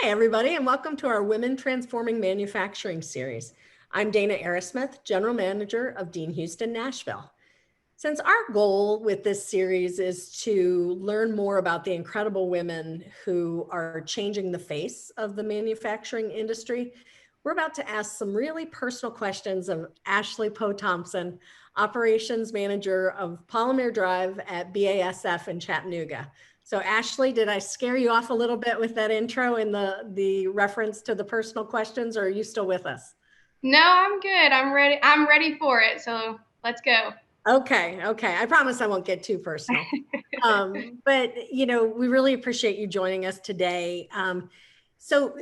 Hi, everybody, and welcome to our Women Transforming Manufacturing series. I'm Dana Arrowsmith, General Manager of Dean Houston, Nashville. Since our goal with this series is to learn more about the incredible women who are changing the face of the manufacturing industry, we're about to ask some really personal questions of Ashley Poe Thompson, Operations Manager of Polymer Drive at BASF in Chattanooga. So Ashley, did I scare you off a little bit with that intro and the reference to the personal questions, or are you still with us? No, I'm good. I'm ready. I'm ready for it. So let's go. Okay. I promise I won't get too personal. But, we really appreciate you joining us today. So,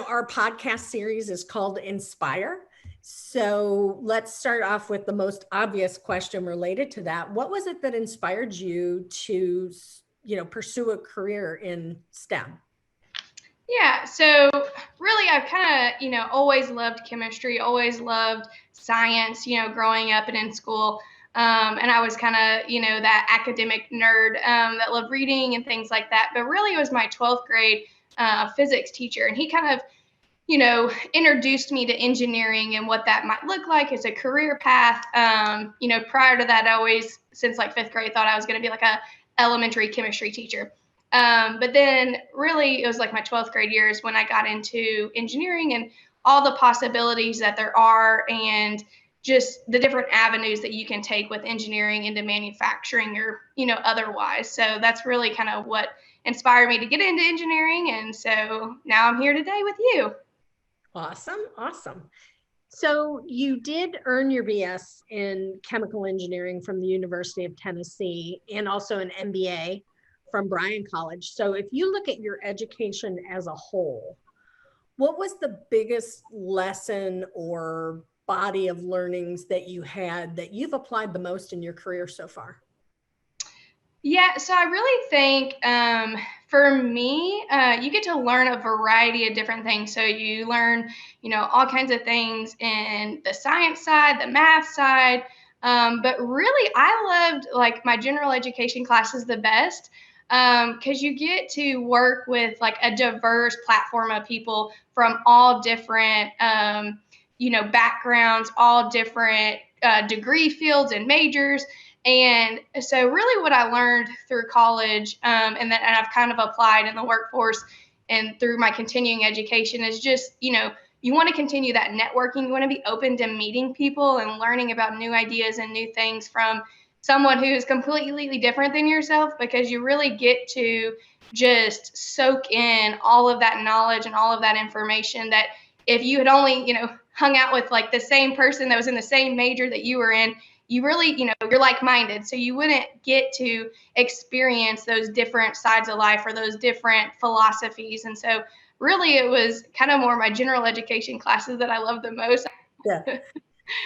our podcast series is called Inspire. So let's start off with the most obvious question related to that. What was it that inspired you to, pursue a career in STEM? Yeah. So really, I've kind of, always loved chemistry, always loved science, growing up and in school. And I was kind of, that academic nerd that loved reading and things like that. But really, it was my 12th grade physics teacher. And he kind of introduced me to engineering and what that might look like as a career path. Prior to that, I always, since like fifth grade, thought I was going to be like a elementary chemistry teacher. But then really it was like my 12th grade years when I got into engineering and all the possibilities that there are and just the different avenues that you can take with engineering into manufacturing or, otherwise. So that's really kind of what inspired me to get into engineering. And so now I'm here today with you. Awesome. So you did earn your BS in chemical engineering from the University of Tennessee and also an MBA from Bryan College. So if you look at your education as a whole, what was the biggest lesson or body of learnings that you had that you've applied the most in your career so far? Yeah, so I really think for me, you get to learn a variety of different things. So you learn, all kinds of things in the science side, the math side. But really, I loved like my general education classes the best because you get to work with like a diverse platform of people from all different, backgrounds, all different degree fields and majors. And so, really, what I learned through college and I've kind of applied in the workforce and through my continuing education is just, you want to continue that networking. You want to be open to meeting people and learning about new ideas and new things from someone who is completely different than yourself because you really get to just soak in all of that knowledge and all of that information that if you had only, hung out with like the same person that was in the same major that you were in, you really, you're like-minded. So you wouldn't get to experience those different sides of life or those different philosophies. And so really it was kind of more my general education classes that I loved the most. Yeah.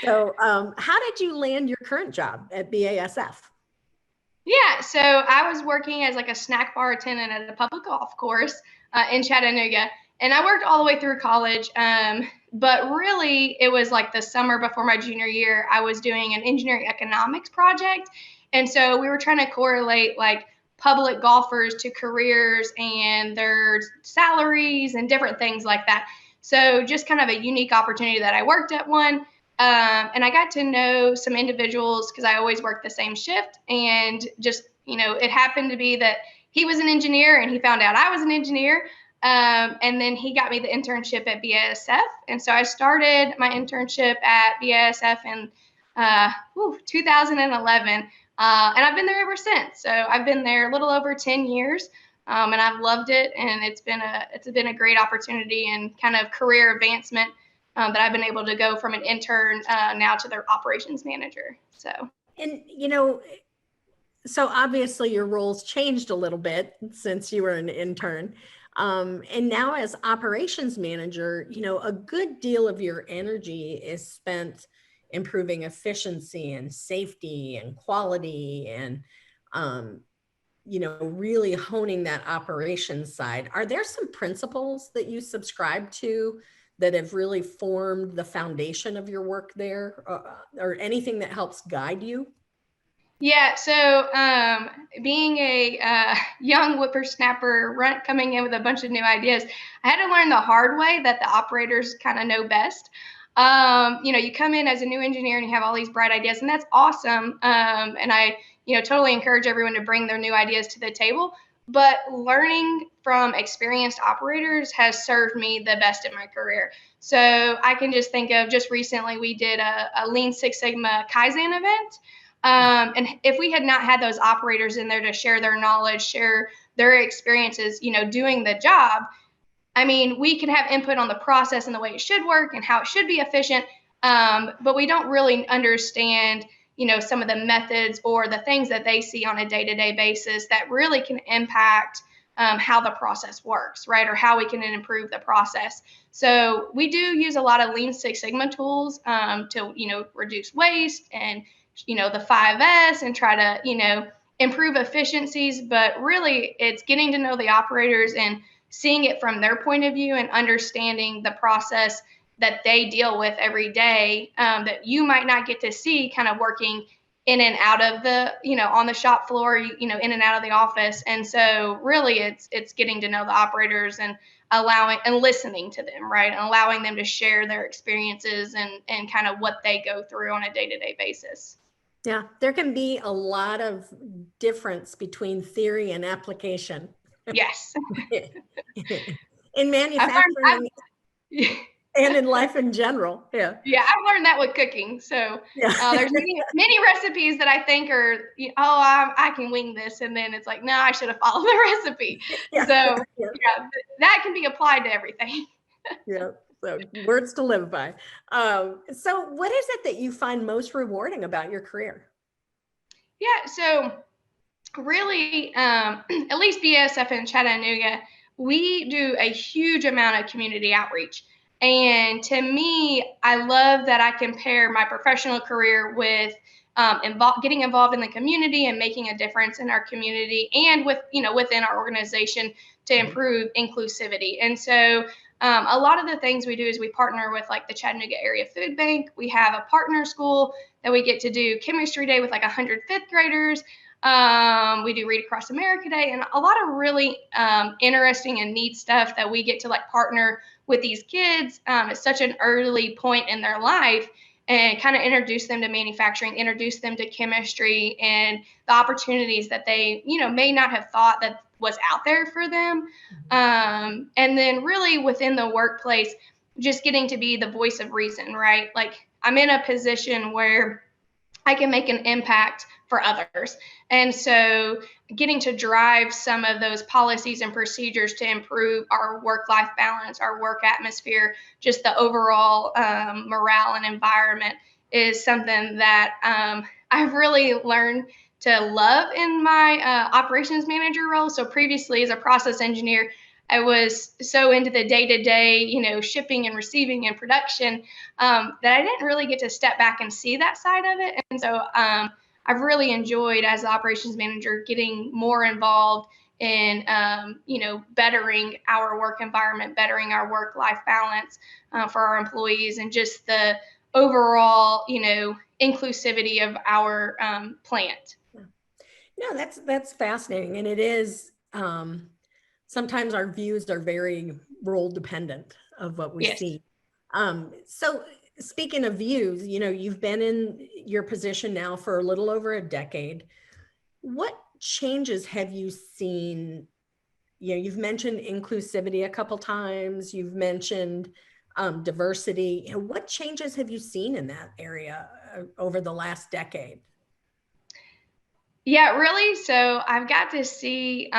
So how did you land your current job at BASF? Yeah, so I was working as like a snack bar attendant at a public golf course in Chattanooga, and I worked all the way through college. But really, it was like the summer before my junior year. I was doing an engineering economics project, and so we were trying to correlate like public golfers to careers and their salaries and different things like that. So just kind of a unique opportunity that I worked at one. And I got to know some individuals because I always worked the same shift. And just, it happened to be that he was an engineer and he found out I was an engineer. And then he got me the internship at BASF. And so I started my internship at BASF in 2011. And I've been there ever since. So I've been there a little over 10 years. And I've loved it. And it's been a great opportunity and kind of career advancement that I've been able to go from an intern now to their operations manager. And, so obviously your roles changed a little bit since you were an intern. And now as operations manager, a good deal of your energy is spent improving efficiency and safety and quality and, really honing that operations side. Are there some principles that you subscribe to that have really formed the foundation of your work there or anything that helps guide you? Yeah, so being a young whippersnapper coming in with a bunch of new ideas, I had to learn the hard way that the operators kind of know best. You come in as a new engineer and you have all these bright ideas, and that's awesome. And I, totally encourage everyone to bring their new ideas to the table. But learning from experienced operators has served me the best in my career. So I can just think of just recently we did a Lean Six Sigma Kaizen event. And if we had not had those operators in there to share their knowledge, share their experiences, doing the job, I mean, we could have input on the process and the way it should work and how it should be efficient, but we don't really understand, some of the methods or the things that they see on a day-to-day basis that really can impact how the process works, right? Or how we can improve the process. So we do use a lot of Lean Six Sigma tools to, reduce waste and, the 5S and try to, improve efficiencies. But really, it's getting to know the operators and seeing it from their point of view and understanding the process that they deal with every day that you might not get to see kind of working in and out of the, on the shop floor, in and out of the office. And so really it's getting to know the operators and allowing and listening to them, right? And allowing them to share their experiences and kind of what they go through on a day-to-day basis. Yeah, there can be a lot of difference between theory and application. Yes. In manufacturing and in life in general. Yeah. Yeah, I've learned that with cooking. So Yeah. there's many recipes that I think are, I can wing this. And then it's like, no, I should have followed the recipe. Yeah. So Yeah. that can be applied to everything. Yeah. So words to live by. So what is it that you find most rewarding about your career? Yeah. So really, at least BASF in Chattanooga, we do a huge amount of community outreach. And to me, I love that I can pair my professional career with getting involved in the community and making a difference in our community and within our organization to improve inclusivity. And so a lot of the things we do is we partner with like the Chattanooga Area Food Bank. We have a partner school that we get to do chemistry day with like 100 fifth graders. We do Read Across America Day and a lot of really interesting and neat stuff that we get to like partner with these kids at such an early point in their life and kind of introduce them to manufacturing, introduce them to chemistry and the opportunities that they, may not have thought that was out there for them. And then really within the workplace, just getting to be the voice of reason, right? Like I'm in a position where I can make an impact for others. And so getting to drive some of those policies and procedures to improve our work-life balance, our work atmosphere, just the overall morale and environment is something that I've really learned to love in my operations manager role. So previously as a process engineer, I was so into the day-to-day, shipping and receiving and production that I didn't really get to step back and see that side of it. And so I've really enjoyed as the operations manager getting more involved in, bettering our work environment, bettering our work-life balance for our employees and just the overall, inclusivity of our plant. No, that's fascinating. And it is, sometimes our views are very role dependent of what we Yes. see. So speaking of views, you've been in your position now for a little over a decade. What changes have you seen? You've mentioned inclusivity a couple times. You've mentioned diversity. What changes have you seen in that area over the last decade? Yeah, really. So I've got to see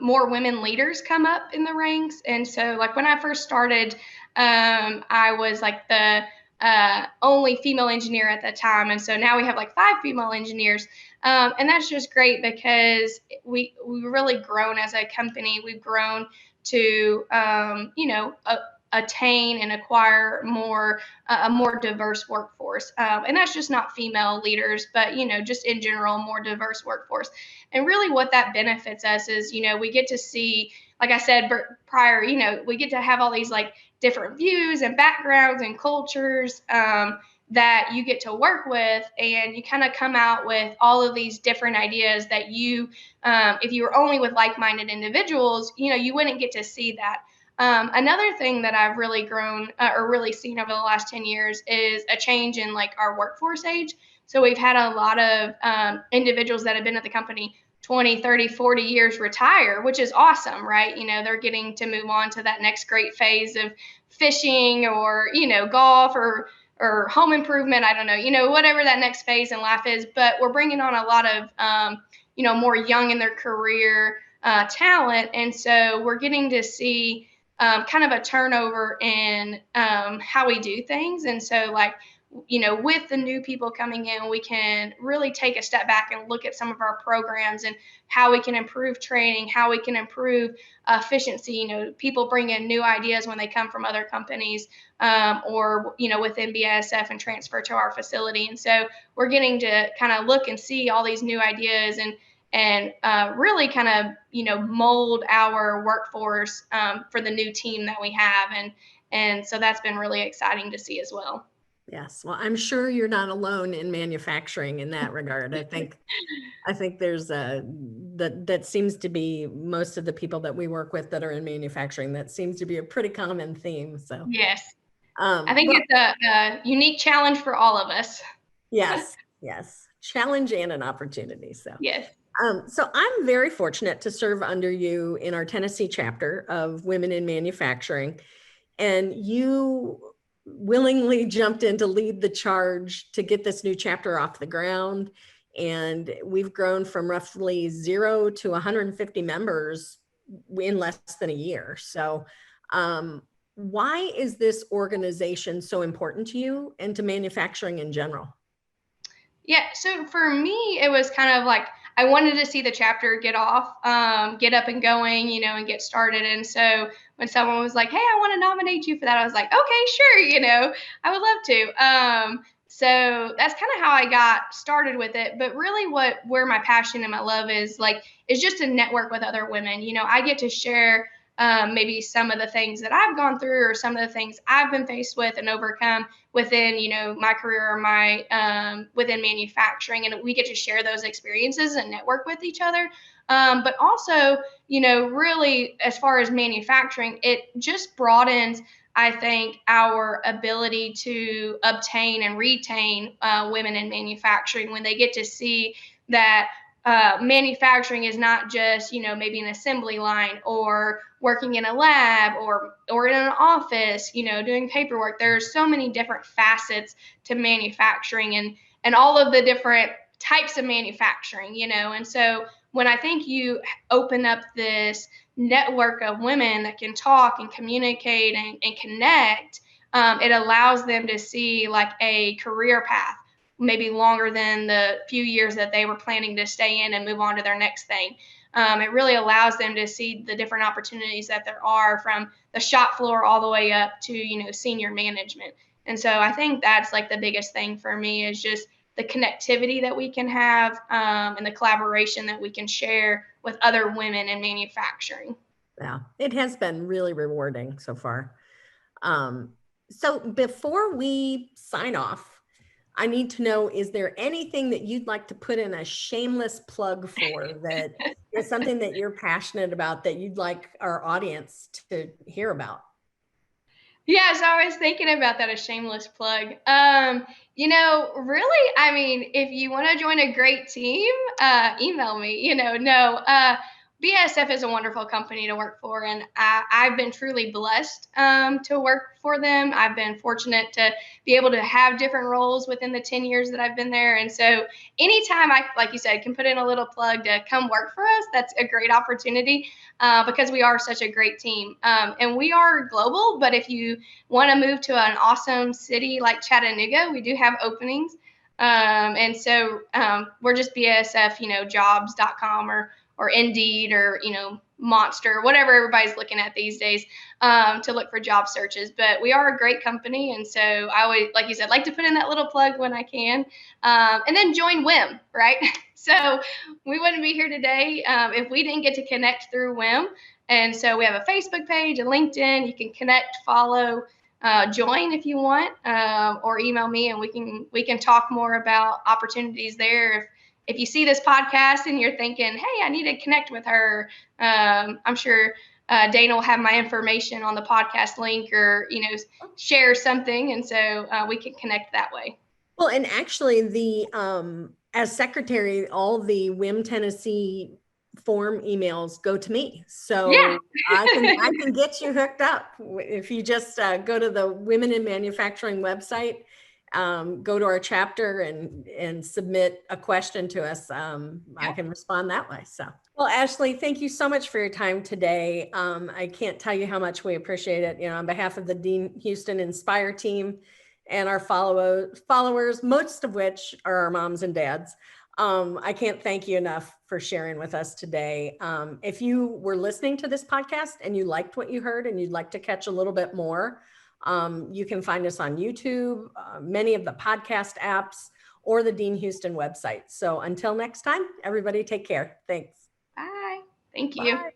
more women leaders come up in the ranks. And so, like, when I first started, I was like the only female engineer at the time. And so now we have like 5 female engineers. And that's just great because we've really grown as a company. We've grown to, attain and acquire a more diverse workforce. And that's just not female leaders, but, just in general, more diverse workforce. And really what that benefits us is, we get to see, like I said prior, we get to have all these like different views and backgrounds and cultures that you get to work with, and you kind of come out with all of these different ideas that you, if you were only with like-minded individuals, you wouldn't get to see that. Another thing that I've really grown or really seen over the last 10 years is a change in like our workforce age. So we've had a lot of individuals that have been at the company 20, 30, 40 years retire, which is awesome, right? They're getting to move on to that next great phase of fishing or, golf or home improvement. I don't know, whatever that next phase in life is. But we're bringing on a lot of, more young in their career talent. And so we're getting to see kind of a turnover in how we do things. And so, like, with the new people coming in, we can really take a step back and look at some of our programs and how we can improve training, how we can improve efficiency. People bring in new ideas when they come from other companies or, within BASF and transfer to our facility. And so we're getting to kind of look and see all these new ideas and really kind of, mold our workforce for the new team that we have. And so that's been really exciting to see as well. Yes. Well, I'm sure you're not alone in manufacturing in that regard. I think there's that seems to be most of the people that we work with that are in manufacturing. That seems to be a pretty common theme. So yes, I think it's a unique challenge for all of us. Yes. Challenge and an opportunity. So yes. So I'm very fortunate to serve under you in our Tennessee chapter of Women in Manufacturing, and you willingly jumped in to lead the charge to get this new chapter off the ground. And we've grown from roughly 0 to 150 members in less than a year. So why is this organization so important to you and to manufacturing in general? Yeah, so for me, it was kind of like I wanted to see the chapter get up and going, and get started. And so when someone was like, "Hey, I want to nominate you for that," I was like, "Okay, sure, I would love to." So that's kind of how I got started with it. But really, where my passion and my love is just to network with other women. I get to share maybe some of the things that I've gone through or some of the things I've been faced with and overcome within my career or my within manufacturing, and we get to share those experiences and network with each other. But also, really, as far as manufacturing, it just broadens, I think, our ability to obtain and retain women in manufacturing when they get to see that manufacturing is not just, maybe an assembly line or working in a lab or in an office, doing paperwork. There's so many different facets to manufacturing and all of the different types of manufacturing, and so when I think you open up this network of women that can talk and communicate and connect, it allows them to see like a career path maybe longer than the few years that they were planning to stay in and move on to their next thing. It really allows them to see the different opportunities that there are from the shop floor all the way up to, senior management. And so I think that's like the biggest thing for me is just the connectivity that we can have and the collaboration that we can share with other women in manufacturing. Yeah, it has been really rewarding so far. So before we sign off, I need to know, is there anything that you'd like to put in a shameless plug for that is something that you're passionate about that you'd like our audience to hear about? Yeah, so I was thinking about that, a shameless plug. Really, I mean, if you want to join a great team, email me. BASF is a wonderful company to work for, and I've been truly blessed to work for them. I've been fortunate to be able to have different roles within the 10 years that I've been there. And so anytime I, like you said, can put in a little plug to come work for us, that's a great opportunity because we are such a great team. And we are global, but if you want to move to an awesome city like Chattanooga, we do have openings. And so we're just BASF, jobs.com or Indeed or, Monster, whatever everybody's looking at these days to look for job searches. But we are a great company. And so I always, like you said, like to put in that little plug when I can. And then join WIM, right? So we wouldn't be here today if we didn't get to connect through WIM. And so we have a Facebook page, a LinkedIn. You can connect, follow. join if you want, or email me, and we can talk more about opportunities there. If you see this podcast and you're thinking, hey, I need to connect with her, I'm sure Dana will have my information on the podcast link, or share something, and so we can connect that way. Well, and actually, as secretary, all the WIM Tennessee form emails go to me, so yeah. I can get you hooked up if you just go to the Women in Manufacturing website, go to our chapter and submit a question to us. I can respond that way. So, well, Ashley, thank you so much for your time today. I can't tell you how much we appreciate it. On behalf of the Dean Houston Inspire team and our followers, most of which are our moms and dads. I can't thank you enough for sharing with us today. If you were listening to this podcast and you liked what you heard and you'd like to catch a little bit more, you can find us on YouTube, many of the podcast apps, or the Dean Houston website. So until next time, everybody take care. Thanks. Bye. Thank you. Bye.